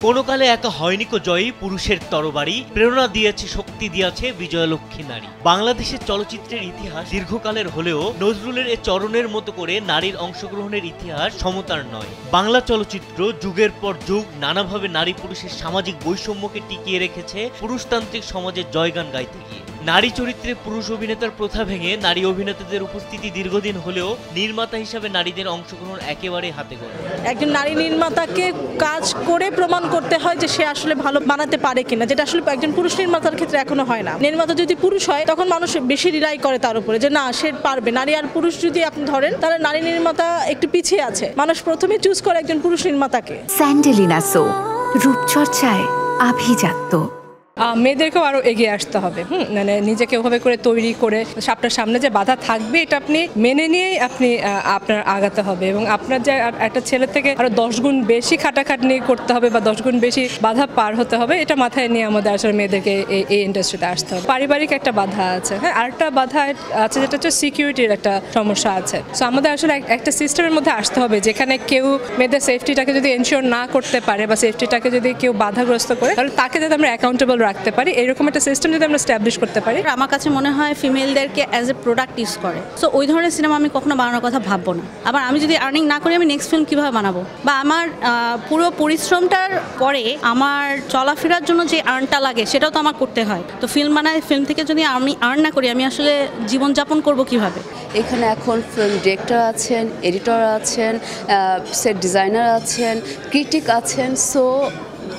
কোনো কালে একা হয়নি কো জয়ী পুরুষের তরবারি, প্রেরণা দিয়েছে, শক্তি দিয়েছে বিজয়লক্ষ্মী নারী। বাংলাদেশের চলচ্চিত্রের ইতিহাস দীর্ঘকালের হলেও নজরুলের এ চরণের মতো করে নারীর অংশগ্রহণের ইতিহাস সমতার নয়। বাংলা চলচ্চিত্র যুগের পর যুগ নানাভাবে নারী পুরুষের সামাজিক বৈষম্যকে টিকিয়ে রেখেছে পুরুষতান্ত্রিক সমাজের জয়গান গাইতে গিয়ে। নারী চরিত্রে পুরুষ অভিনেতার প্রথা ভেঙে নারী অভিনেতাদের উপস্থিতি দীর্ঘদিন হলেও নির্মাতা হিসাবে নারীদের অংশগ্রহণ একেবারে হাতে গোনা। একজন নারী নির্মাতাকে কাজ করে প্রমাণ করতে হয় যে সে আসলে ভালো বানাতে পারে কিনা, যেটা আসলে একজন পুরুষ নির্মাতার ক্ষেত্রে এখনো হয় না। নির্মাতা যদি পুরুষ হয় তখন মানুষ বেশি রিলাই করে তার উপরে যে না সে পারবে। নারী আর পুরুষ যদি আপনি ধরেন তাহলে নারী নির্মাতা একটু পিছিয়ে আছে। মানুষ প্রথমে চুজ করে একজন পুরুষ নির্মাতাকে। স্যান্ডেলিনা সো, রূপচর্চায় আভিজাত্য। মেয়েদেরকেও আরো এগিয়ে আসতে হবে। মানে নিজেকে ওভাবে করে তৈরি করে আপনার সামনে যে বাধা থাকবে এটা আপনি মেনে নিয়েই আপনি আপনার আগাতে হবে, এবং আপনার যে একটা ছেলে থেকে আরো 10 গুণ বেশি খাটাখাটনি করতে হবে বা 10 গুণ বেশি বাধা পার হতে হবে, এটা মাথায় নিয়ে আমাদের আসলে মেয়েদেরকে এই ইন্ডাস্ট্রিতে আসতে হবে। পারিবারিক একটা বাধা আছে, হ্যাঁ, আরেকটা বাধা আছে যেটা হচ্ছে সিকিউরিটির একটা সমস্যা আছে। সো আমাদের আসলে একটা সিস্টেমের মধ্যে আসতে হবে যেখানে কেউ মেয়েদের সেফটিটাকে যদি এনশিওর না করতে পারে বা সেফটিটাকে যদি কেউ বাধাগ্রস্ত করে তাহলে তাকে যাতে আমরা অ্যাকাউন্টেবল রাখতে পারি, এরকম একটা সিস্টেম যদি আমরা এস্টাবলিশ করতে পারি। আমার কাছে মনে হয় ফিমেলদেরকে অ্যাজ এ প্রোডাক্ট ইউজ করে। সো ওই ধরনের সিনেমা আমি কখনো বানানোর কথা ভাববো না। আবার আমি যদি আর্নিং না করি আমি নেক্সট ফিল্ম কীভাবে বানাবো, বা আমার পুরো পরিশ্রমটার পরে আমার চলাফেরার জন্য যে আর্নটা লাগে সেটাও তো আমার করতে হয়। তো ফিল্ম বানায়, ফিল্ম থেকে যদি আমি আর্ন না করি আমি আসলে জীবনযাপন করবো কীভাবে? এখানে এখন ফিল্ম ডিরেক্টর আছেন, এডিটর আছেন, সেট ডিজাইনার আছেন, ক্রিটিক আছেন। সো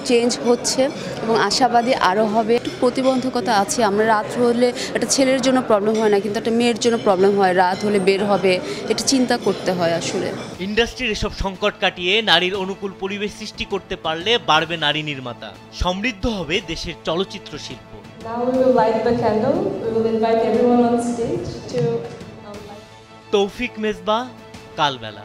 চেঞ্জ হচ্ছে এবং আশাবাদী আরও হবে। একটু প্রতিবন্ধকতা আছে। আমরা রাত হলে একটা ছেলের জন্য প্রবলেম হয় না, কিন্তু একটা মেয়ের জন্য প্রবলেম হয়। রাত হলে বের হবে, এটা চিন্তা করতে হয় আসলে। ইন্ডাস্ট্রির এসব সংকট কাটিয়ে নারীর অনুকূল পরিবেশ সৃষ্টি করতে পারলে বাড়বে নারী নির্মাতা, সমৃদ্ধ হবে দেশের চলচ্চিত্র শিল্প। তৌফিক মেজবা, কালবেলা।